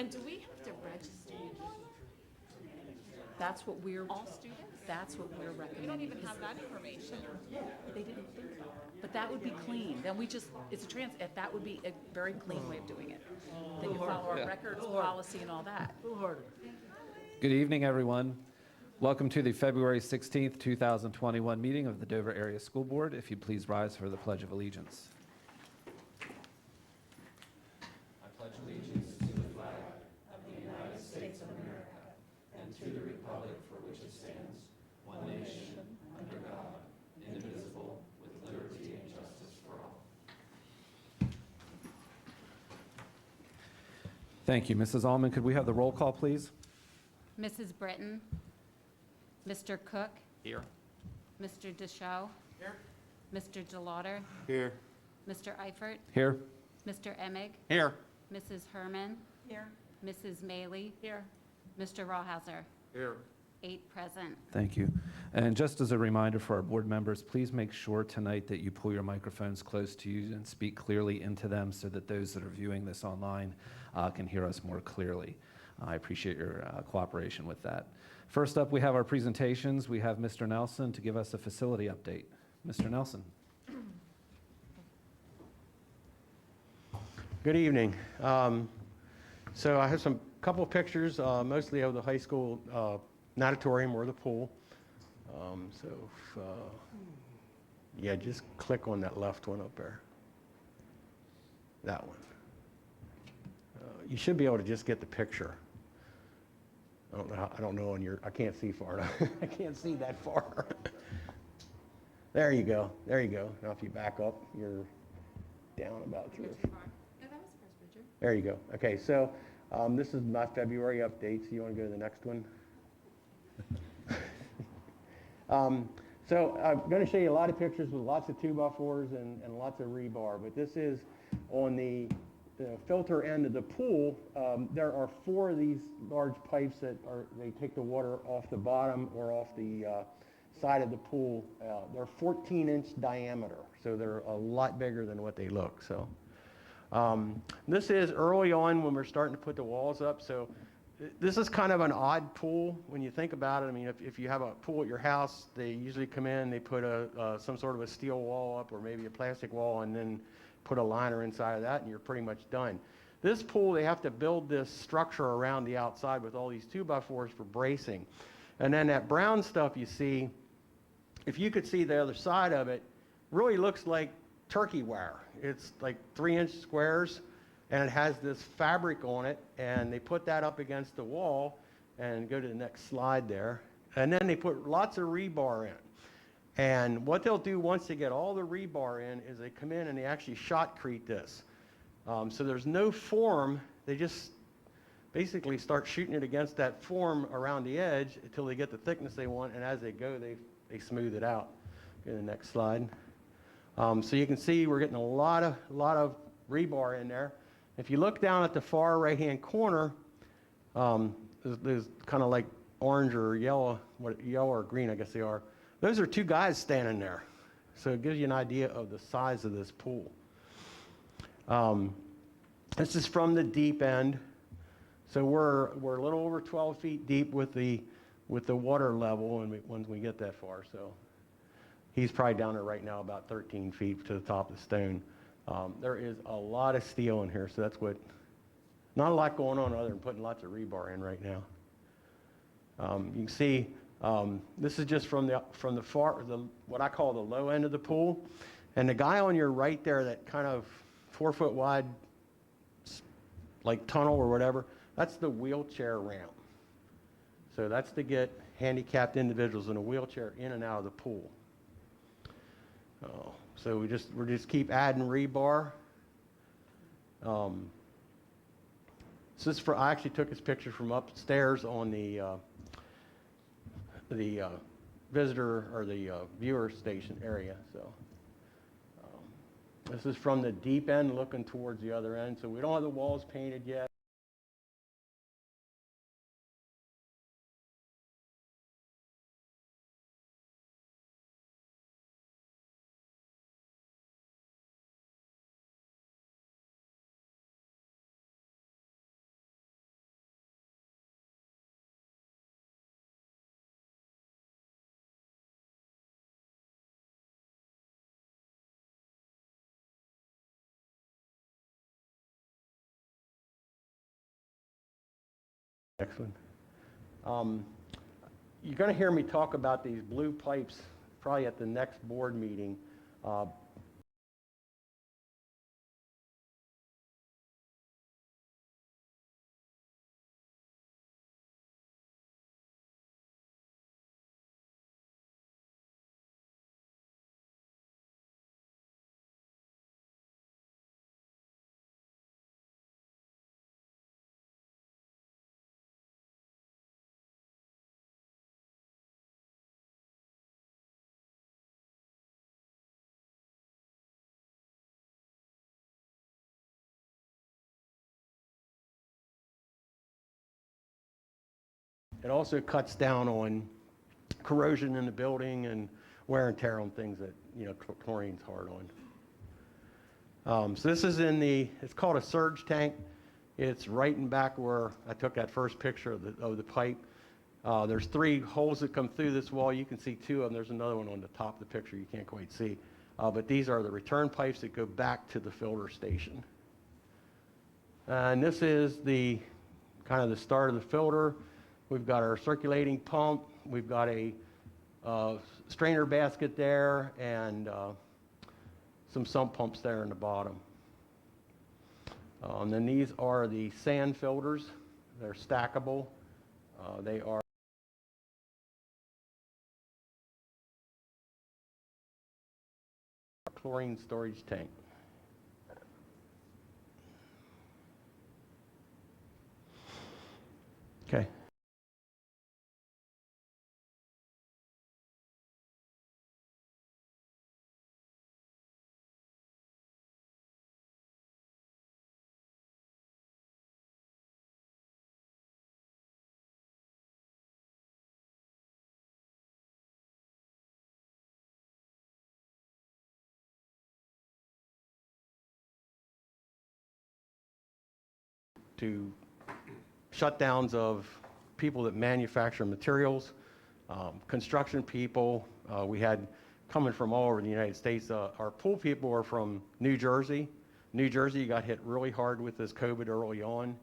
And do we have to register That's what we're, all students? that's what we're We don't recommending. even 'cause have that information. They didn't think about that. But that would be clean. Then we just, it's a that would be a very clean way of doing it. Then you follow our records, policy, and all that. Good evening, everyone. Welcome to the February 16th, 2021 meeting of the Dover Area School Board. If you'd please rise for the Pledge of Allegiance. I pledge allegiance to the flag of the United States of America and to the republic for which it stands, one nation, under God, indivisible, with liberty and justice for all. Thank you. Mrs. Allman, could we have the roll call, please? Mrs. Britton. Mr. Cook. Here. Mr. Deschaux. Here. Mr. DeLauder. Here. Mr. Eifert. Here. Mr. Emig. Here. Mrs. Herman. Here. Mrs. Maley. Here. Mr. Rawhauser. Here. 8 present. Thank you. And just as a reminder for our board members, please make sure tonight that you pull your microphones close to you and speak clearly into them so that those that are viewing this online can hear us more clearly. I appreciate your cooperation with that. First up, we have our presentations. We have Mr. Nelson to give us a facility update. Mr. Nelson. Good evening. So I have some couple of pictures, mostly of the high school natatorium or the pool. Yeah, just click on that left one up there. That one. You should be able to just get the picture. I don't know on your, I can't see far enough. I can't see that far. There you go. There you go. Now if you back up, you're down about 3 or 4. No, that was the first picture. There you go. Okay, so this is my February update. So you want to go to the next one? So I'm going to show you a lot of pictures with lots of 2x4s and lots of rebar, but this is on the filter end of the pool. There are 4 of these large pipes that they take the water off the bottom or off the side of the pool. They're 14-inch diameter, so they're a lot bigger than what they look. So this is early on when we're starting to put the walls up. So this is kind of an odd pool when you think about it. I mean, if you have a pool at your house, they usually come in, they put some sort of a steel wall up or maybe a plastic wall and then put a liner inside of that and you're pretty much done. This pool, they have to build this structure around the outside with all these 2x4s for bracing. And then that brown stuff you see, if you could see the other side of it, really looks like turkey wire. It's like 3-inch squares and it has this fabric on it and they put that up against the wall and go to the next slide there. And then they put lots of rebar in. And what they'll do once they get all the rebar in is they come in and they actually shotcrete this. So there's no form. They just basically start shooting it against that form around the edge until they get the thickness they want. And as they go, they smooth it out. Go to the next slide. So you can see we're getting a lot of rebar in there. If you look down at the far right-hand corner, there's kind of like orange or yellow or green, I guess they are. Those are 2 guys standing there. So it gives you an idea of the size of this pool. This is from the deep end. So we're a little over 12 feet deep with the water level when we get that far. So he's probably down there right now about 13 feet to the top of the stone. There is a lot of steel in here, so that's not a lot going on other than putting lots of rebar in right now. You can see this is just from the far, what I call the low end of the pool. And the guy on your right there, that kind of 4-foot wide, like tunnel or whatever, that's the wheelchair ramp. So that's to get handicapped individuals in a wheelchair in and out of the pool. So we just keep adding rebar. So this I actually took this picture from upstairs on the visitor or the viewer station area. So this is from the deep end looking towards the other end. So we don't have the walls painted yet. Next one. You're going to hear me talk about these blue pipes probably at the next board meeting. It also cuts down on corrosion in the building and wear and tear on things that, you know, chlorine's hard on. So this is it's called a surge tank. It's right in back where I took that first picture of the pipe. There's 3 holes that come through this wall. You can see 2 of them. There's another one on the top of the picture you can't quite see. But these are the return pipes that go back to the filter station. And this is kind of the start of the filter. We've got our circulating pump. We've got a strainer basket there and some sump pumps there in the bottom. Then these are the sand filters. They're stackable. They are chlorine storage tank. Okay. To shutdowns of people that manufacture materials, construction people. We had coming from all over the United States. Our pool people are from New Jersey. New Jersey got hit really hard with this COVID early on.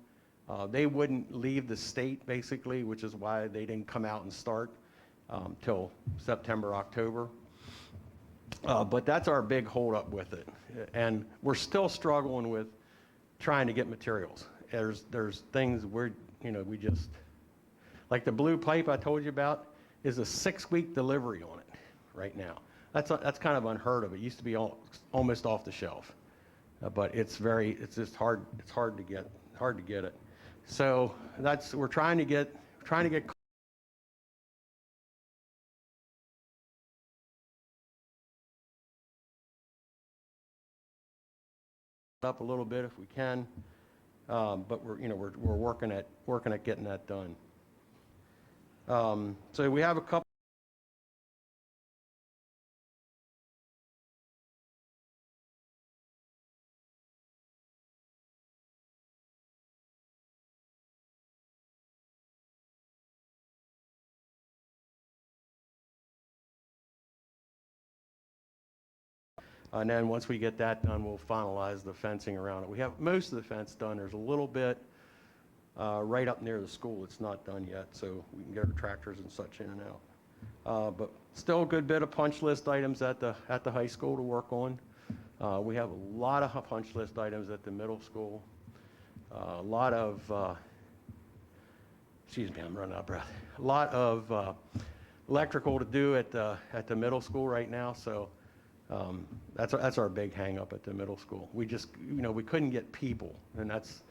They wouldn't leave the state basically, which is why they didn't come out and start till September, October. But that's our big holdup with it. And we're still struggling with trying to get materials. There's things we just, like the blue pipe I told you about is a 6-week delivery on it right now. That's kind of unheard of. It used to be almost off the shelf, but it's just hard. It's hard to get it. So we're trying to get up a little bit if we can. But we're working at getting that done. So we have a couple. And then once we get that done, we'll finalize the fencing around it. We have most of the fence done. There's a little bit right up near the school. It's not done yet, so we can get our tractors and such in and out. But still a good bit of punch list items at the high school to work on. We have a lot of punch list items at the middle school. A lot of, excuse me, I'm running out of breath. A lot of electrical to do at the middle school right now. So that's our big hang up at the middle school. We just, we couldn't get people, and that's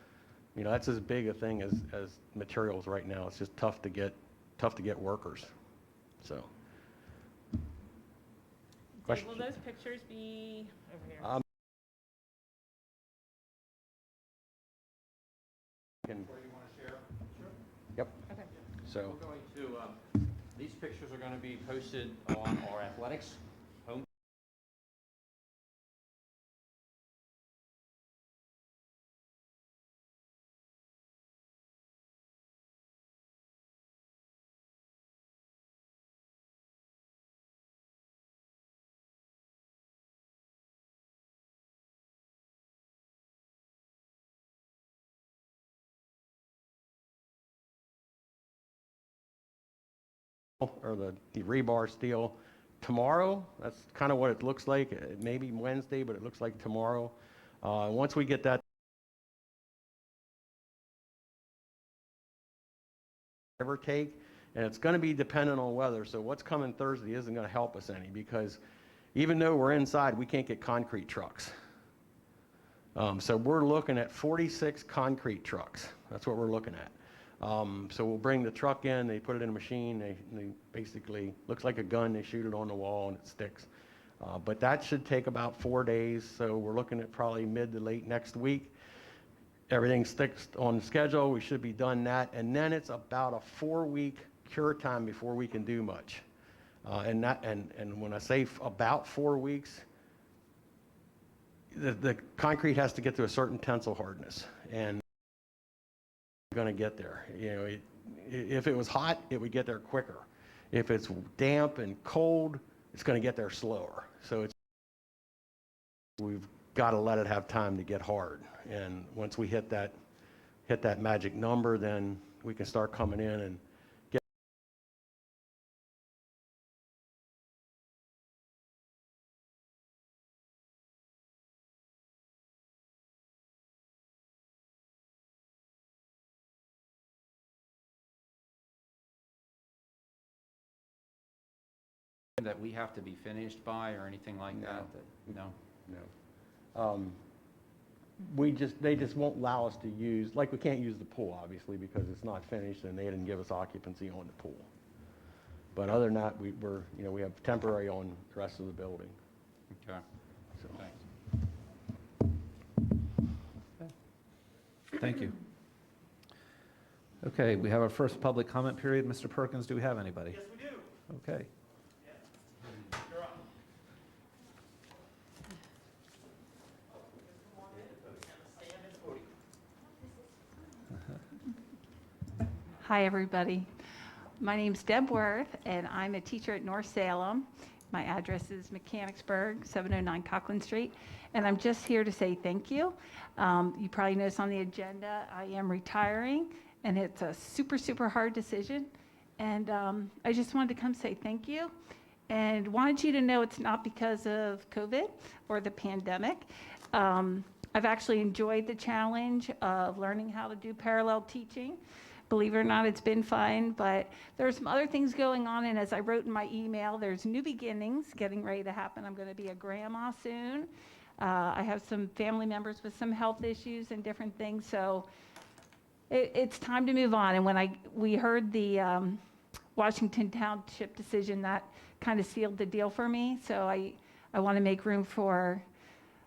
as big a thing as materials right now. It's just tough to get workers. So. Dave, will those pictures be over here? Where you want to share? Sure. Yep. Okay. So. We're going to, these pictures are going to be posted on our athletics or the rebar steel tomorrow. That's kind of what it looks like. Maybe Wednesday, but it looks like tomorrow. Once we get that, ever take, and it's going to be dependent on weather. So what's coming Thursday isn't going to help us any, because even though we're inside, we can't get concrete trucks. So we're looking at 46 concrete trucks. That's what we're looking at. So we'll bring the truck in, they put it in a machine, they basically, looks like a gun, they shoot it on the wall and it sticks. But that should take about 4 days, so we're looking at probably mid to late next week. Everything sticks on schedule, we should be done that, and then it's about a 4-week cure time before we can do much. And when I say about 4 weeks, the concrete has to get to a certain tensile hardness, and going to get there. You know, if it was hot, it would get there quicker. If it's damp and cold, it's going to get there slower. So we've got to let it have time to get hard. And once we hit that magic number, then we can start coming in and get. That we have to be finished by or anything like that? No? No. They just won't allow us to use, like, we can't use the pool, obviously, because it's not finished, and they didn't give us occupancy on the pool. But other than that, we have temporary on the rest of the building. Okay, So. thanks. Thank you. Okay, we have our first public comment period. Mr. Perkins, do we have anybody? Yes, we do. Okay. You're up. Hi, everybody. My name's Deb Worth, and I'm a teacher at North Salem. My address is Mechanicsburg, 709 Cockland Street, and I'm just here to say thank you. You probably noticed on the agenda, I am retiring, and it's a super, super hard decision. And I just wanted to come say thank you, and wanted you to know it's not because of COVID or the pandemic. I've actually enjoyed the challenge of learning how to do parallel teaching. Believe it or not, it's been fun, but there's some other things going on, and as I wrote in my email, there's new beginnings getting ready to happen. I'm going to be a grandma soon. I have some family members with some health issues and different things, so it's time to move on. And when we heard the Washington Township decision, that kind of sealed the deal for me, so I want to make room for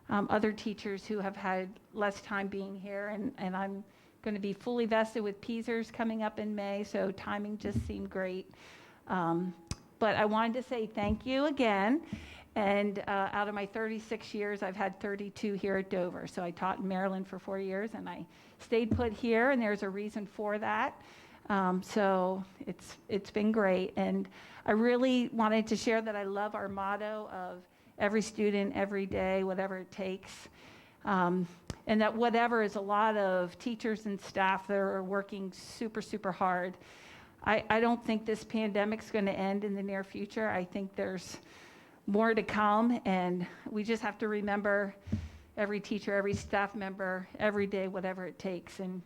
other teachers who have had less time being here, and I'm going to be fully vested with Peasers coming up in May, so timing just seemed great. But I wanted to say thank you again. And out of my 36 years, I've had 32 here at Dover. So I taught in Maryland for 4 years, and I stayed put here, and there's a reason for that. So it's been great. And I really wanted to share that I love our motto of every student, every day, whatever it takes. And that whatever is a lot of teachers and staff that are working super, super hard. I don't think this pandemic's going to end in the near future. I think there's more to come, and we just have to remember every teacher, every staff member, every day, whatever it takes. And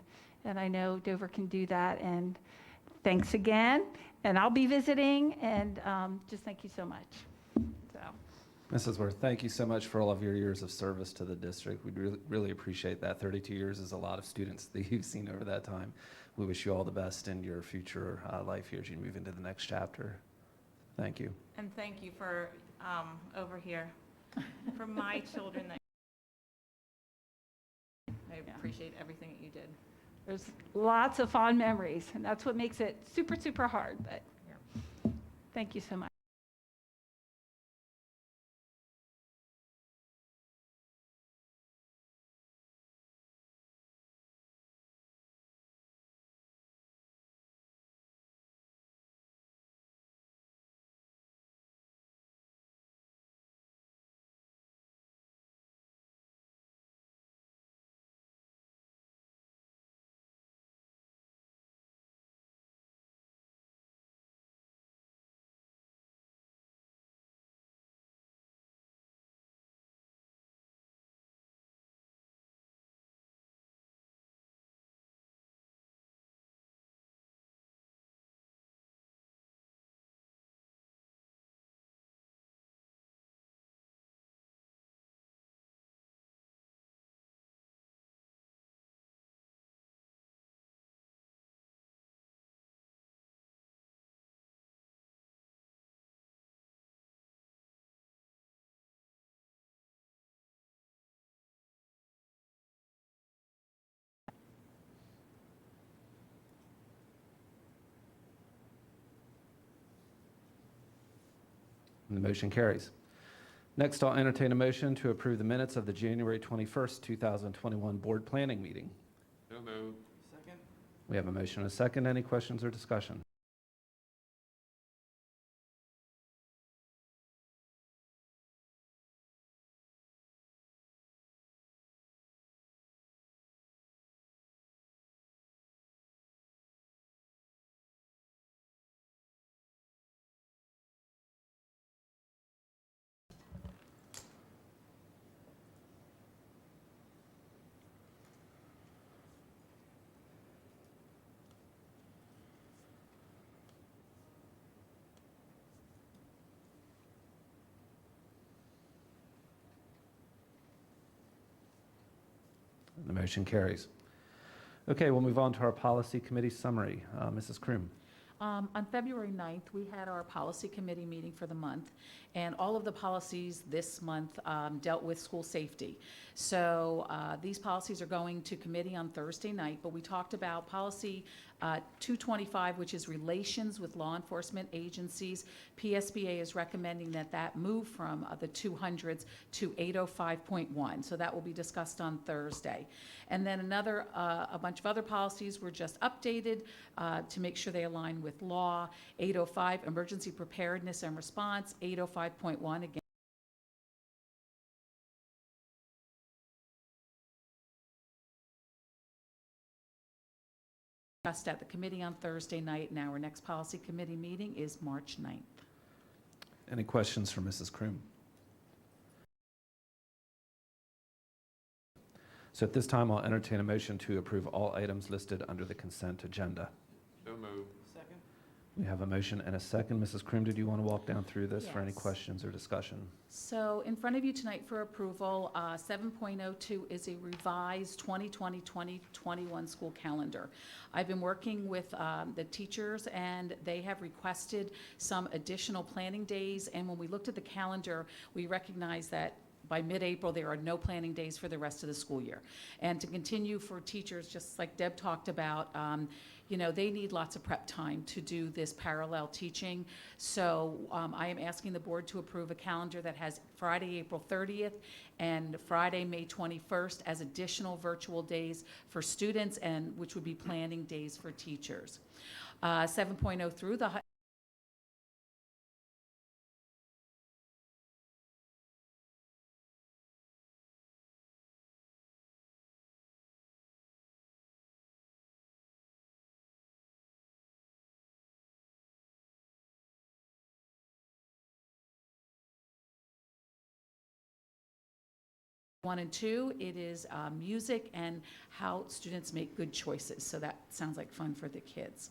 I know Dover can do that. And thanks again. And I'll be visiting, and just thank you so much. So. Mrs. Worth, thank you so much for all of your years of service to the district. We really appreciate that. 32 years is a lot of students that you've seen over that time. We wish you all the best in your future life here as you move into the next chapter. Thank you. And thank you for, over here, for my children. I appreciate everything that you did. There's lots of fond memories, and that's what makes it super, super hard. But thank you so much. And the motion carries. Next, I'll entertain a motion to approve the minutes of the January 21st, 2021 Board Planning Meeting. So moved. Second. We have a motion and a second. Any questions or discussion? The motion carries. Okay, we'll move on to our Policy Committee summary. Mrs. Kroom. On February 9th, we had our policy committee meeting for the month, and all of the policies this month dealt with school safety. So these policies are going to committee on Thursday night, but we talked about policy 225, which is relations with law enforcement agencies. PSBA is recommending that move from the 200s to 805.1. So that will be discussed on Thursday. And then a bunch of other policies were just updated to make sure they align with law. 805, emergency preparedness and response. 805.1, again, discussed at the committee on Thursday night. Now our next policy committee meeting is March 9th. Any questions for Mrs. Kroom? So at this time, I'll entertain a motion to approve all items listed under the consent agenda. So moved. Second. We have a motion and a second. Mrs. Kroom, did you want to walk down through this for any Yes. questions or discussion? So in front of you tonight for approval, 7.02 is a revised 2020-2021 school calendar. I've been working with the teachers, and they have requested some additional planning days. And when we looked at the calendar, we recognized that by mid-April, there are no planning days for the rest of the school year. And to continue for teachers, just like Deb talked about, they need lots of prep time to do this parallel teaching. So I am asking the board to approve a calendar that has Friday, April 30th and Friday, May 21st as additional virtual days for students, and which would be planning days for teachers. 7.0 through the One and two, it is music and how students make good choices. So that sounds like fun for the kids.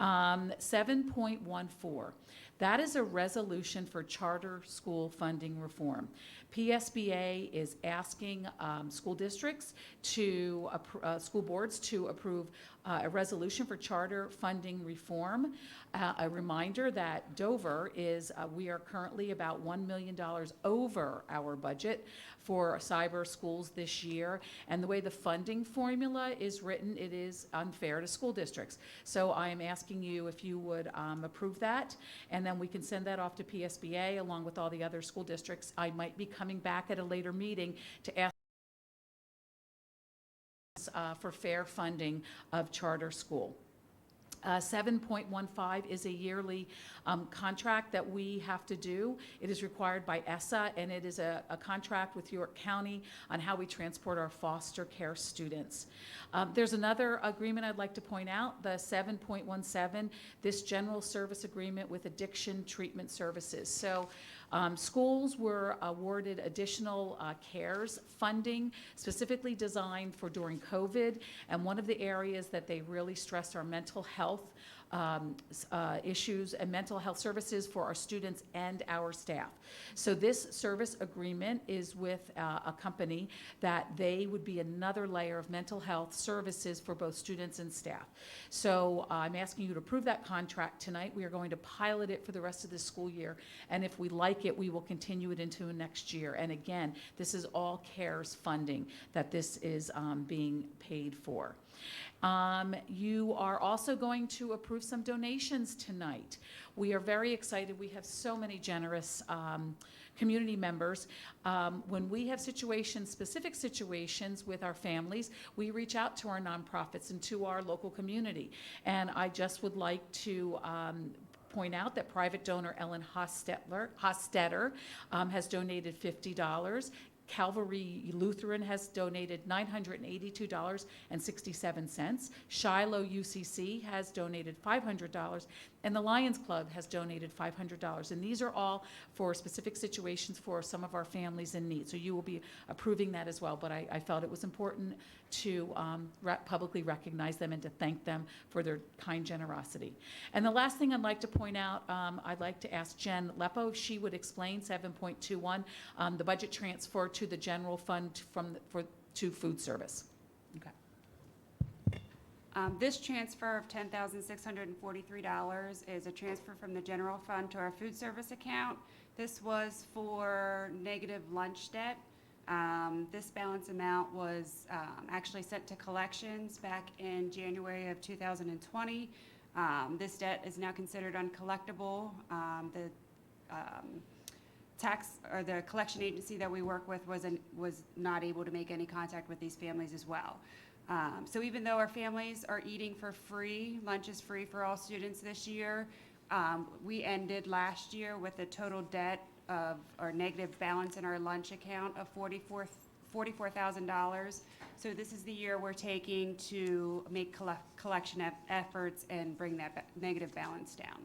7.14, that is a resolution for charter school funding reform. PSBA is asking school districts to, school boards to approve a resolution for charter funding reform. A reminder that Dover is, we are currently about $1 million over our budget for cyber schools this year. And the way the funding formula is written, it is unfair to school districts. So I am asking you if you would approve that, and then we can send that off to PSBA along with all the other school districts. I might be coming back at a later meeting to ask for fair funding of charter school. 7.15 is a yearly contract that we have to do. It is required by ESSA, and it is a contract with York County on how we transport our foster care students. There's another agreement I'd like to point out, the 7.17, this general service agreement with addiction treatment services. So schools were awarded additional CARES funding specifically designed for during COVID, and one of the areas that they really stressed are mental health issues and mental health services for our students and our staff. So this service agreement is with a company that they would be another layer of mental health services for both students and staff. So I'm asking you to approve that contract tonight. We are going to pilot it for the rest of the school year, and if we like it, we will continue it into next year. And again, this is all CARES funding that this is being paid for. You are also going to approve approve some donations tonight. We are very excited. We have so many generous community members. When we have situations, specific situations with our families, we reach out to our nonprofits and to our local community. And I just would like to point out that private donor Ellen Hostetter has donated $50. Calvary Lutheran has donated $982.67. Shiloh UCC has donated $500, and the Lions Club has donated $500. And these are all for specific situations for some of our families in need. So you will be approving that as well. But I felt it was important to publicly recognize them and to thank them for their kind generosity. And the last thing I'd like to point out, I'd like to ask Jen Lepo if she would explain 7.21, the budget transfer to the general fund to food service. Okay. This transfer of $10,643 is a transfer from the general fund to our food service account. This was for negative lunch debt. This balance amount was actually sent to collections back in January of 2020. This debt is now considered uncollectible. The the collection agency that we work with was not able to make any contact with these families as well. So even though our families are eating for free, lunch is free for all students this year, we ended last year with a total debt of, or negative balance in our lunch account of $44,000. So this is the year we're taking to make collection efforts and bring that negative balance down.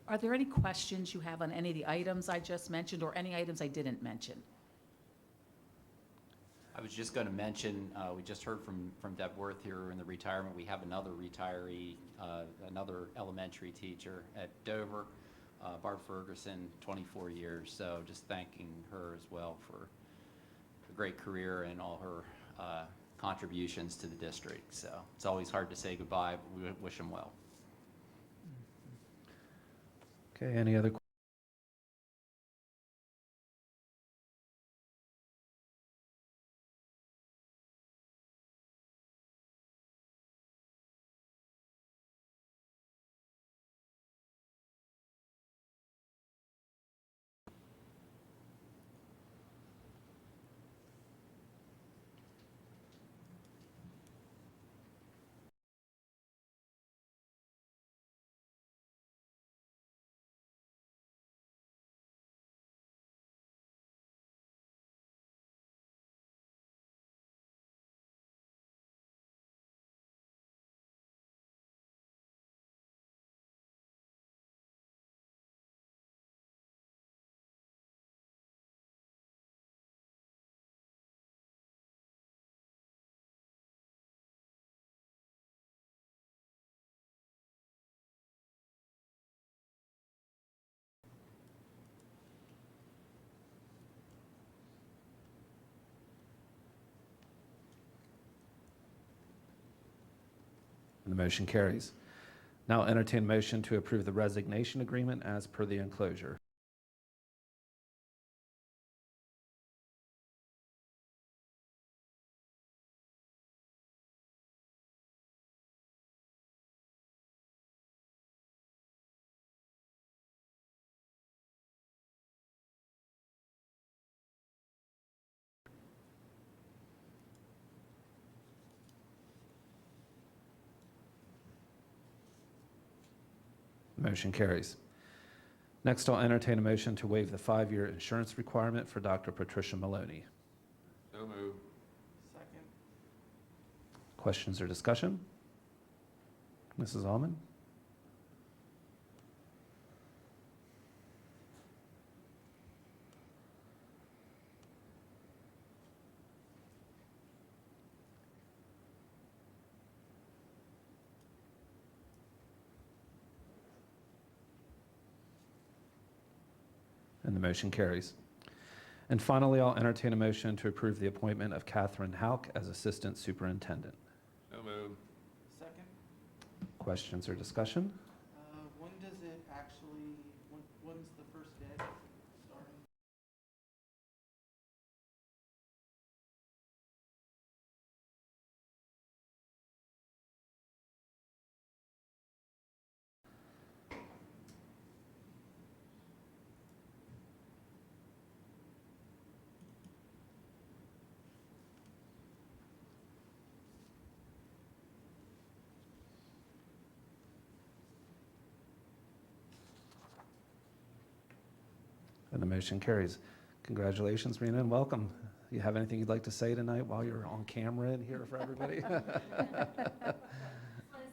Are there any questions you have on any of the items I just mentioned or any items I didn't mention? I was just going to mention, we just heard from Deb Worth here in the retirement. We have another retiree, another elementary teacher at Dover, Barb Ferguson, 24 years. So just thanking her as well for a great career and all her contributions to the district. So it's always hard to say goodbye, but we wish them well. Okay, any other The motion carries. Now entertain a motion to approve the resignation agreement as per the enclosure. Motion carries. Next, I'll entertain a motion to waive the 5-year insurance requirement for Dr. Patricia Maloney. So moved. Second. Questions or discussion? Mrs. Almond? And the motion carries. And finally, I'll entertain a motion to approve the appointment of Catherine Hauk as Assistant Superintendent. So moved. Second. Questions or discussion? When does it actually, when's the first day starting? motion carries. Congratulations, Rena, and welcome. You have anything you'd like to say tonight while you're on camera and here for everybody? I just want to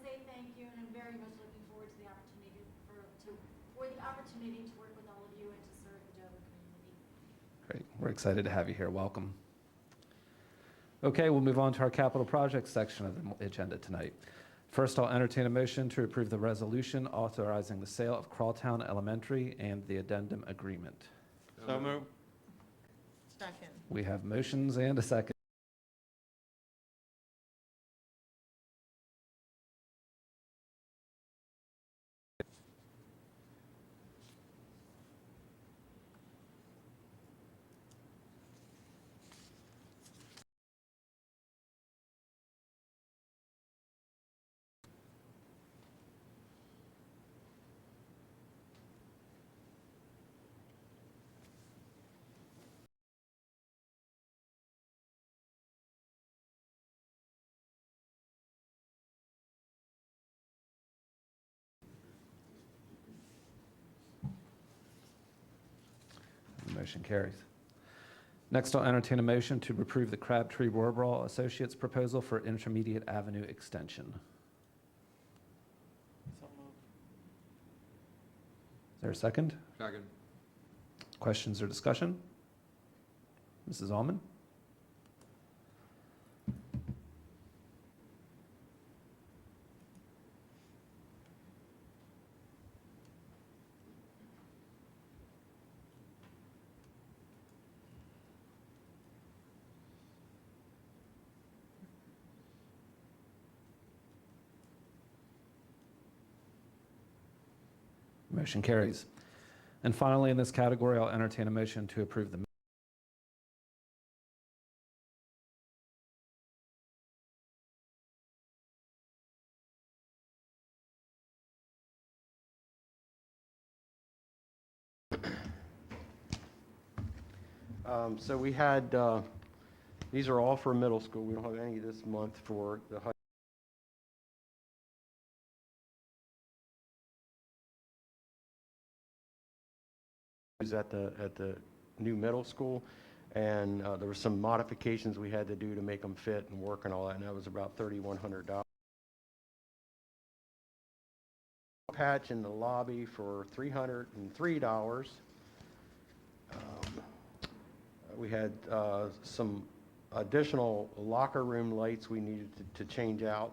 say thank you, and I'm very much looking forward to the opportunity to work with all of you and to serve the Dover community. Great. We're excited to have you here. Welcome. Okay, we'll move on to our capital projects section of the agenda tonight. First, I'll entertain a motion to approve the resolution authorizing the sale of Crawltown Elementary and the addendum agreement. So moved. Second. We have motions and a second. The motion carries. Next, I'll entertain a motion to approve the Crabtree Rohrbrough Associates proposal for Intermediate Avenue extension. So moved. Is there a second? Second. Questions or discussion? Mrs. Almond? Motion carries. And finally, in this category, I'll entertain a motion to approve the So we had, these are all for middle school. We don't have any this month for the high. At the new middle school, and there were some modifications we had to do to make them fit and work and all that, and that was about $3,100. Patch in the lobby for $303. We had some additional locker room lights we needed to change out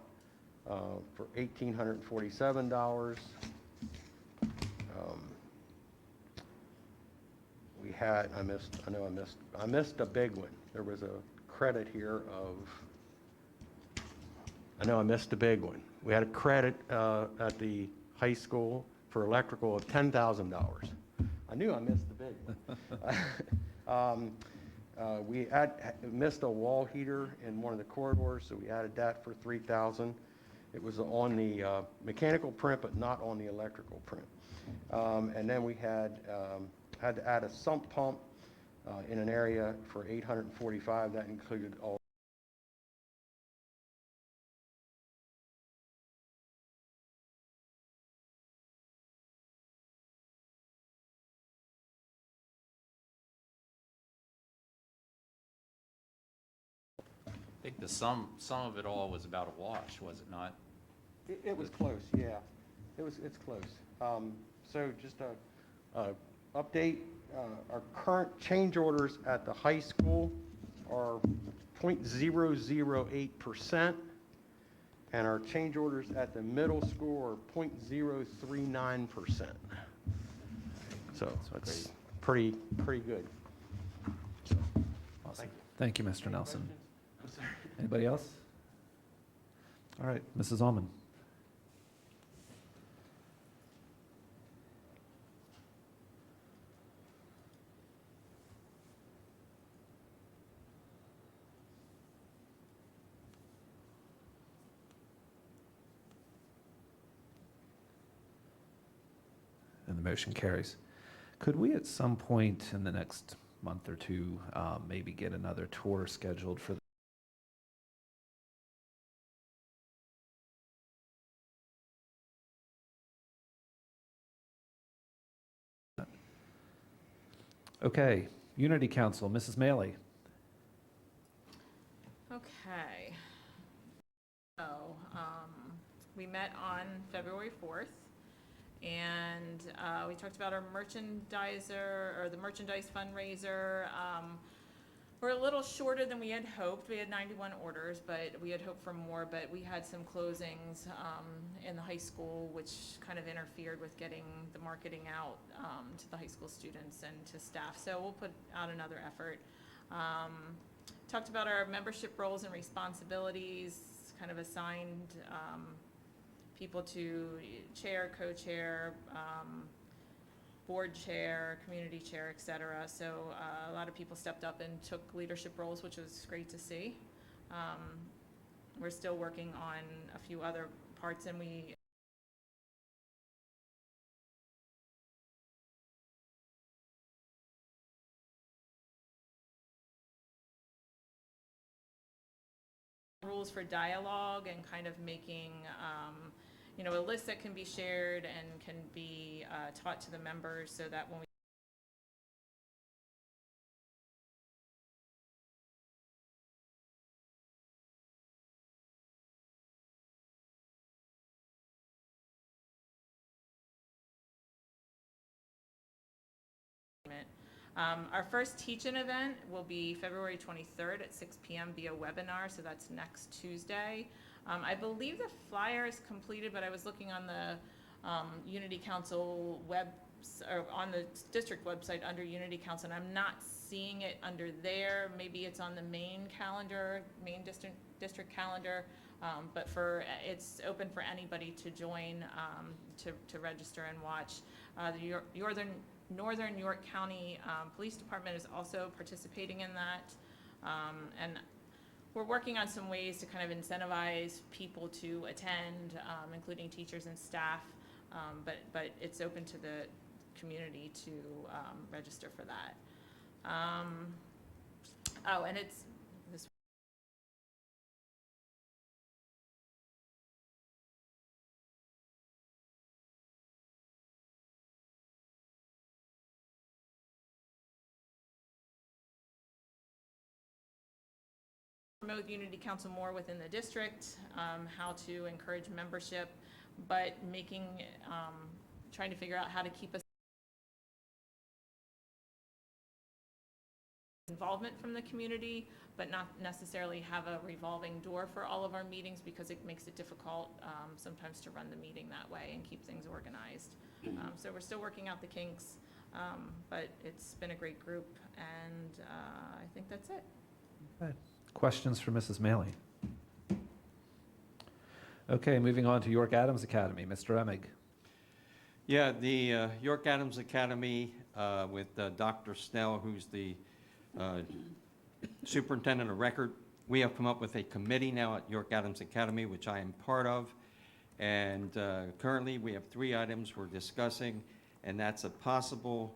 for $1,847. We had, I missed a big one. There was a credit here of, I missed a big one. We had a credit at the high school for electrical of $10,000. I knew I missed the big one. We missed a wall heater in one of the corridors, so we added that for $3,000. It was on the mechanical print, but not on the electrical print. And then we had to add a sump pump in an area for $845. That included all. I think the sum of it all was about a wash, was it not? It was close, yeah. It's close. So just a update, our current change orders at the high school are 0.008%, and our change orders at the middle school are 0.039%. So it's pretty good. Awesome. Thank you, Mr. Nelson. Anybody else? All right, Mrs. Almond. And the motion carries. Could we at some point in the next month or two maybe get another tour scheduled for Okay, Unity Council, Mrs. Maley. Okay. So, we met on February 4th, and we talked about our merchandiser, or the merchandise fundraiser. We're a little shorter than we had hoped. We had 91 orders, but we had hoped for more, but we had some closings in the high school, which kind of interfered with getting the marketing out to the high school students and to staff. So we'll put out another effort. Talked about our membership roles and responsibilities, kind of assigned people to chair, co-chair, board chair, community chair, et cetera. So a lot of people stepped up and took leadership roles, which was great to see. We're still working on a few other parts, and we rules for dialogue and kind of making a list that can be shared and can be taught to the members so that when we our first teach-in event will be February 23rd at 6 p.m. via webinar, so that's next Tuesday. I believe the flyer is completed, but I was looking on the Unity Council or on the district website under Unity Council, and I'm not seeing it under there. Maybe it's on the main calendar, main district calendar, but it's open for anybody to join, to register and watch. The Northern York County Police Department is also participating in that, and we're working on some ways to kind of incentivize people to attend, including teachers and staff, but it's open to the community to register for that. And it's this. Promote Unity Council more within the district, how to encourage membership, but trying to figure out how to keep us involvement from the community, but not necessarily have a revolving door for all of our meetings, because it makes it difficult sometimes to run the meeting that way and keep things organized. So we're still working out the kinks, but it's been a great group, and I think that's it. Okay. Questions for Mrs. Maley? Okay, moving on to York Adams Academy. Mr. Emig. Yeah, the York Adams Academy with Dr. Snell, who's the superintendent of record. We have come up with a committee now at York Adams Academy, which I am part of. And currently we have 3 items we're discussing, and that's a possible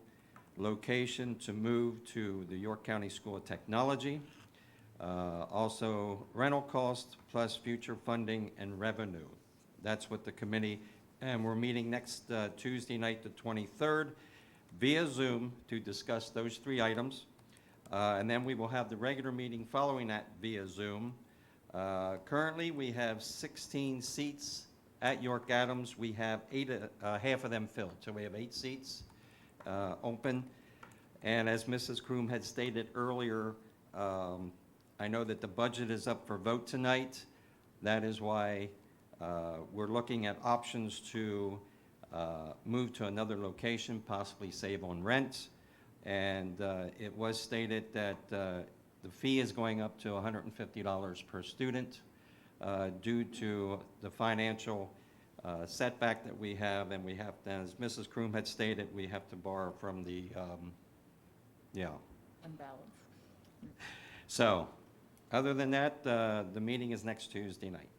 location to move to the York County School of Technology. Also rental cost plus future funding and revenue. That's what the committee, and we're meeting next Tuesday night, the 23rd, via Zoom to discuss those 3 items. And then we will have the regular meeting following that via Zoom. Currently, we have 16 seats at York Adams. We have half of them filled, so we have 8 seats open. And as Mrs. Kroom had stated earlier, I know that the budget is up for vote tonight. That is why we're looking at options to move to another location, possibly save on rent. And it was stated that the fee is going up to $150 per student due to the financial setback that we have, and we have to, as Mrs. Kroom had stated, we have to borrow from the, Unbalanced. So, other than that, the meeting is next Tuesday night.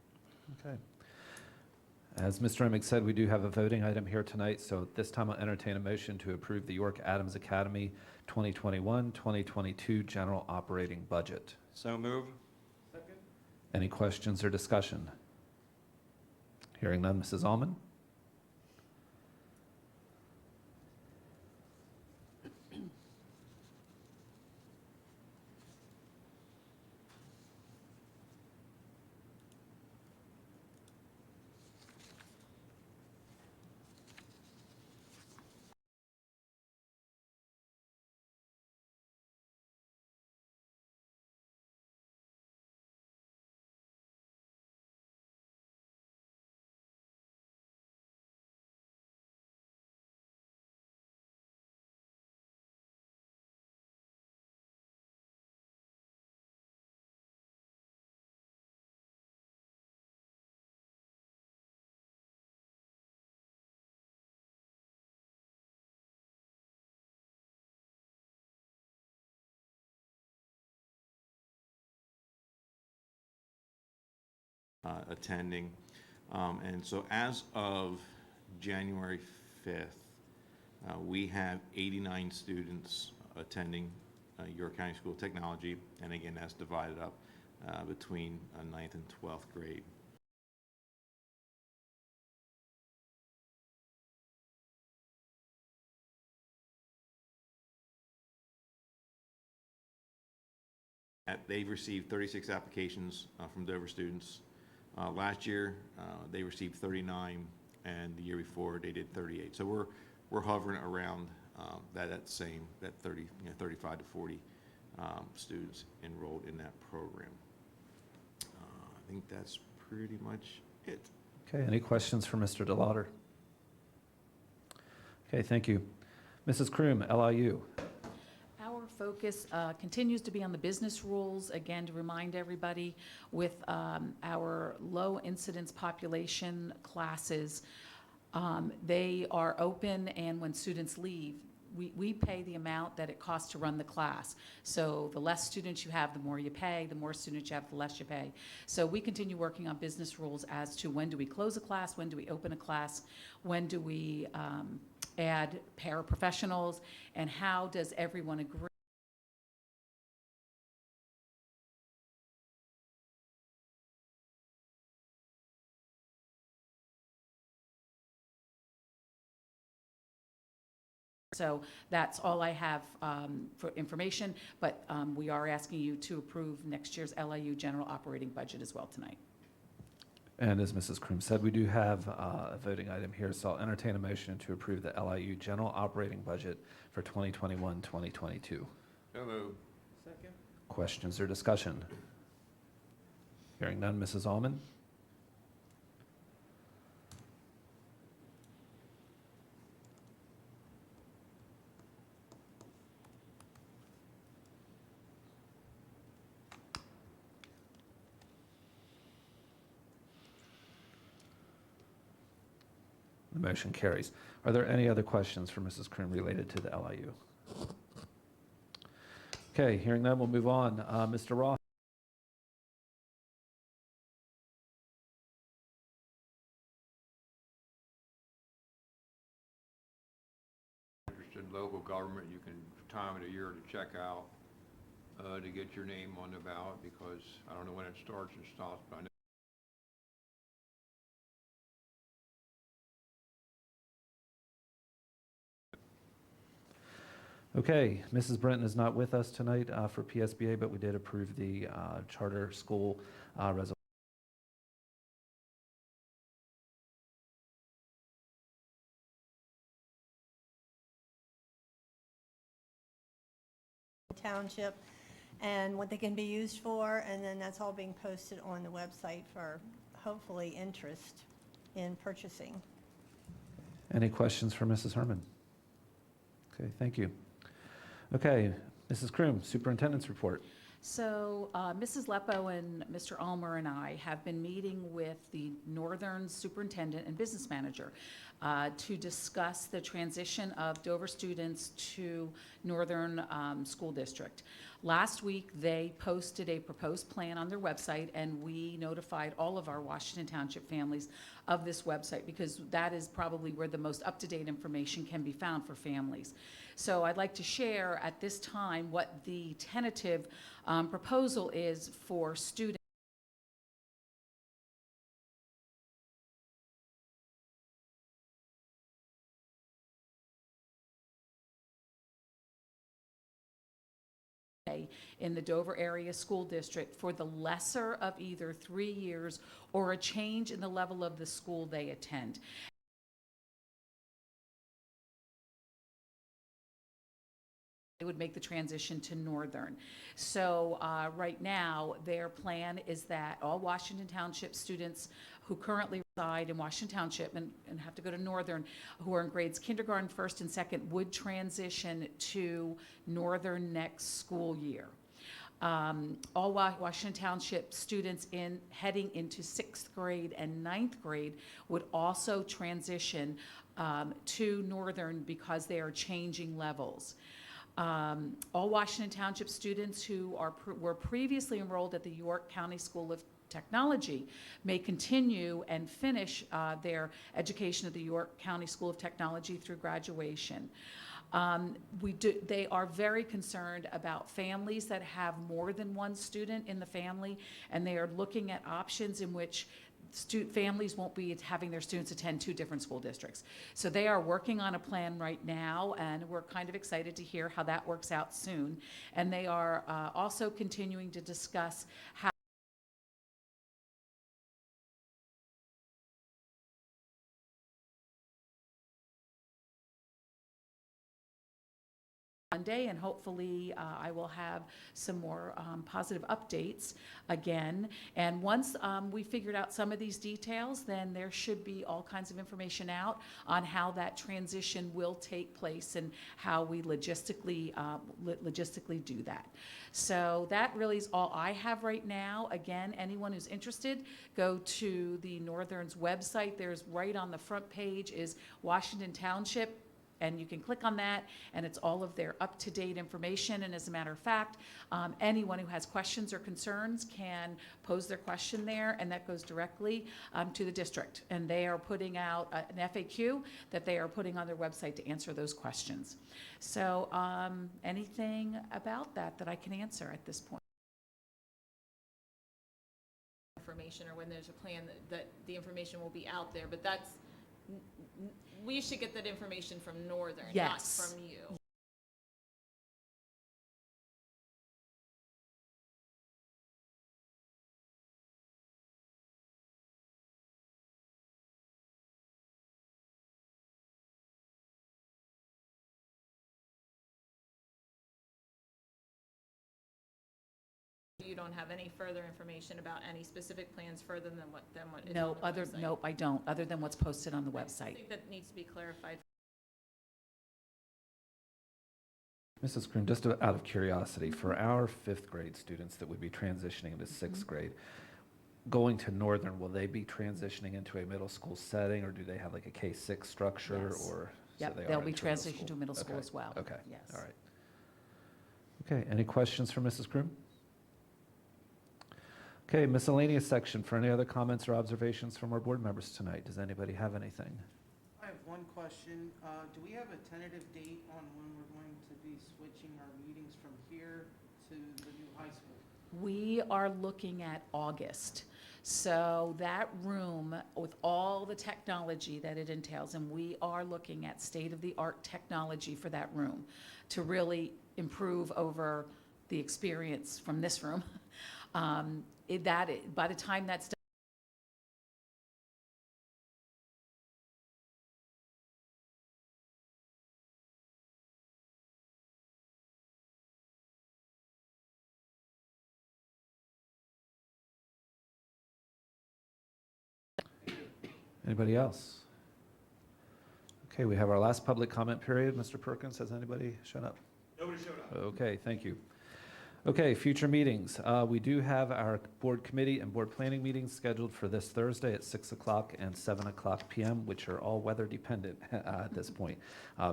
Okay. As Mr. Emig said, we do have a voting item here tonight, so at this time I'll entertain a motion to approve the York Adams Academy 2021-2022 general operating budget. So move. Any questions or discussion? Hearing none, Mrs. Alman? attending. And so as of January 5th, we have 89 students attending York County School of Technology, and again, that's divided up between 9th and 12th grade. They've received 36 applications from Dover students. Last year, they received 39, and the year before, they did 38. So we're hovering around that 30, 35 to 40 students enrolled in that program. I think that's pretty much it. Okay, any questions for Mr. DeLauder? Okay, thank you. Mrs. Kroom, LIU. Our focus continues to be on the business rules, again, to remind everybody with our low incidence population classes, they are open, and when students leave, we pay the amount that it costs to run the class. So the less students you have, the more you pay. The more students you have, the less you pay. So we continue working on business rules as to when do we close a class, when do we open a class, when do we add paraprofessionals, and how does everyone agree? So that's all I have for information, but we are asking you to approve next year's LIU general operating budget as well tonight. And as Mrs. Kroom said, we do have a voting item here, so I'll entertain a motion to approve the LIU general operating budget for 2021-2022. So moved. Second? Questions or discussion? Hearing none, Mrs. Allman? The motion carries. Are there any other questions for Mrs. Kroom related to the LIU? Okay, hearing none, we'll move on. Mr. Roth? Interested in local government, you can time of the year to check out to get your name on the ballot, because I don't know when it starts and stops, but I know Okay, Mrs. Brenton is not with us tonight for PSBA, but we did approve the charter school resolution. Township and what they can be used for, and then that's all being posted on the website for hopefully interest in purchasing. Any questions for Mrs. Herman? Okay, thank you. Okay, Mrs. Kroom, superintendent's report. So Mrs. Lepo and Mr. Ulmer and I have been meeting with the Northern Superintendent and Business Manager to discuss the transition of Dover students to Northern School District. Last week, they posted a proposed plan on their website, and we notified all of our Washington Township families of this website, because that is probably where the most up-to-date information can be found for families. So I'd like to share at this time what the tentative proposal is for students. In the Dover Area School District for the lesser of either 3 years or a change in the level of the school they attend. They would make the transition to Northern. So right now, their plan is that all Washington Township students who currently reside in Washington Township and have to go to Northern, who are in grades kindergarten, first, and second, would transition to Northern next school year. All Washington Township students heading into 6th grade and 9th grade would also transition to Northern because they are changing levels. All Washington Township students who were previously enrolled at the York County School of Technology may continue and finish their education at the York County School of Technology through graduation. They are very concerned about families that have more than one student in the family, and they are looking at options in which families won't be having their students attend 2 different school districts. So they are working on a plan right now, and we're kind of excited to hear how that works out soon. And they are also continuing to discuss how Monday, and hopefully I will have some more positive updates again. And once we figured out some of these details, then there should be all kinds of information out on how that transition will take place and how we logistically do that. So that really is all I have right now. Again, anyone who's interested, go to the Northern's website. There's right on the front page is Washington Township, and you can click on that, and it's all of their up-to-date information. And as a matter of fact, anyone who has questions or concerns can pose their question there, and that goes directly to the district. And they are putting out an FAQ that they are putting on their website to answer those questions. So anything about that I can answer at this point? Information, or when there's a plan that the information will be out there, but that's, we should get that information from Northern, not Yes. from you. You don't have any further information about any specific plans further than what is No, on the website? nope, I don't, other than what's posted on the I website. think that needs to be clarified. Mrs. Kroon, just out of curiosity, for our 5th grade students that would be transitioning into 6th grade, going to Northern, will they be transitioning into a middle school setting, or do they have like a K-6 structure? Yes. Or Yep, so they they'll are be into middle transitioned school? to middle school Okay, as well. Okay, Yes. all right. Okay, any questions for Mrs. Kroon? Okay, miscellaneous section. For any other comments or observations from our board members tonight? Does anybody have anything? I have one question. Do we have a tentative date on when we're going to be switching our meetings from here to the new high school? We are looking at August. So that room, with all the technology that it entails, and we are looking at state-of-the-art technology for that room to really improve over the experience from this room. By the time that's done, Anybody else? Okay, we have our last public comment period. Mr. Perkins, has anybody shown up? Nobody showed up. Okay, thank you. Okay, future meetings. We do have our board committee and board planning meetings scheduled for this Thursday at 6 o'clock and 7 o'clock p.m., which are all weather dependent at this point,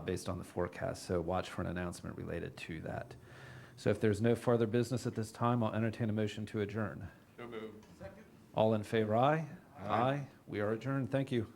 based on the forecast. So watch for an announcement related to that. So if there's no further business at this time, I'll entertain a motion to adjourn. So moved. All in favor, aye? Aye. We are adjourned. Thank you.